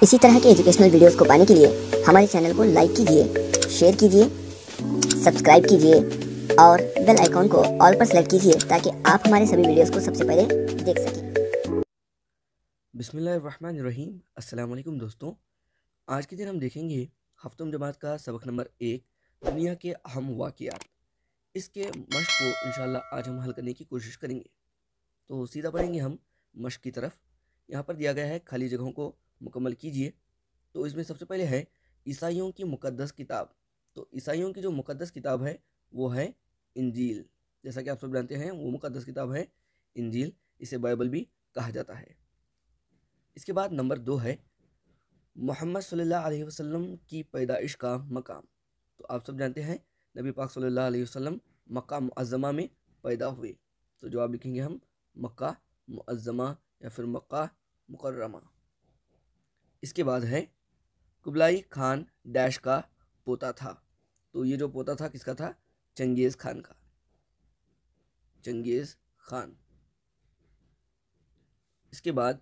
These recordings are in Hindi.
इसी तरह के एजुकेशनल वीडियोस को पाने के लिए हमारे चैनल को लाइक कीजिए, शेयर कीजिए, सब्सक्राइब कीजिए और बेल आइकॉन को ऑल पर सेलेक्ट कीजिए ताकि आप हमारे सभी वीडियोस को सबसे पहले देख सकें। बिस्मिल्लाहिर्रहमानिर्रहीम। अस्सलाम वालेकुम दोस्तों, आज के दिन हम देखेंगे हफ्तम जमात का सबक नंबर 1, दुनिया के अहम वाक़ियात। इसके मश्क को इंशाल्लाह आज हम हल करने की कोशिश करेंगे। तो सीधा बढ़ेंगे हम मश्क की तरफ। यहाँ पर दिया गया है, खाली जगहों को मुकम्मल कीजिए। तो इसमें सबसे पहले है ईसाइयों की मुक़द्दस किताब। तो ईसाइयों की जो मुक़द्दस किताब है वो है इंजील। जैसा कि आप सब जानते हैं वो मुक़द्दस किताब है इंजील, इसे बाइबल भी कहा जाता है। इसके बाद नंबर 2 है मोहम्मद सल्लल्लाहु अलैहि वसल्लम की पैदाइश का मकाम। तो आप सब जानते हैं नबी पाक सल्लल्लाहु अलैहि वसल्लम मक्का मुअज़्ज़मा में पैदा हुए। तो जवाब लिखेंगे हम मक्का मुअज़्ज़मा या फिर मक्का मुकर्रमा। इसके बाद है कुबलाई खान डैश का पोता था। तो ये जो पोता था किसका था? चंगेज़ खान का, चंगेज़ खान। इसके बाद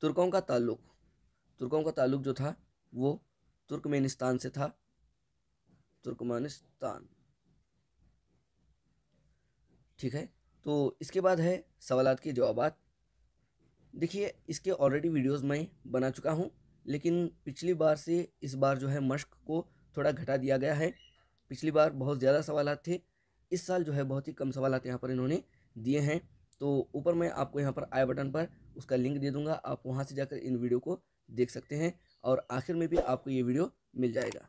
तुर्कों का ताल्लुक जो था वो तुर्कमेनिस्तान से था, तुर्कमेनिस्तान। ठीक है। तो इसके बाद है सवालात के जवाबात। देखिए, इसके ऑलरेडी वीडियोस मैं बना चुका हूँ, लेकिन पिछली बार से इस बार जो है मश्क को थोड़ा घटा दिया गया है। पिछली बार बहुत ज़्यादा सवालात थे, इस साल जो है बहुत ही कम सवालात यहाँ पर इन्होंने दिए हैं। तो ऊपर मैं आपको यहाँ पर आई बटन पर उसका लिंक दे दूँगा, आप वहाँ से जाकर इन वीडियो को देख सकते हैं और आखिर में भी आपको ये वीडियो मिल जाएगा।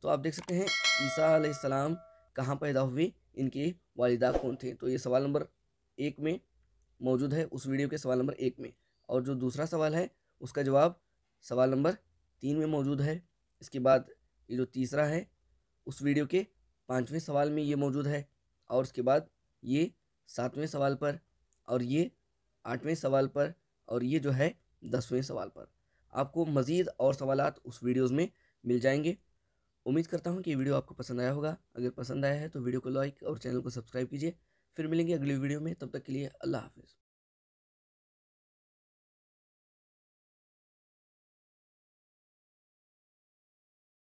तो आप देख सकते हैं ईसा अलैहिस्सलाम कहाँ पैदा हुए, इनके वालिदा कौन थे। तो ये सवाल नंबर 1 में मौजूद है, उस वीडियो के सवाल नंबर 1 में। और जो दूसरा सवाल है उसका जवाब सवाल नंबर 3 में मौजूद है। इसके बाद ये जो तीसरा है उस वीडियो के 5वें सवाल में ये मौजूद है, और उसके बाद ये 7वें सवाल पर, और ये 8वें सवाल पर, और ये जो है 10वें सवाल पर। आपको मज़ीद और सवालात उस वीडियोज़ में मिल जाएंगे। उम्मीद करता हूँ कि ये वीडियो आपको पसंद आया होगा। अगर पसंद आया है तो वीडियो को लाइक और चैनल को सब्सक्राइब कीजिए। फिर मिलेंगे अगली वीडियो में, तब तक के लिए अल्लाह हाफ़िज़।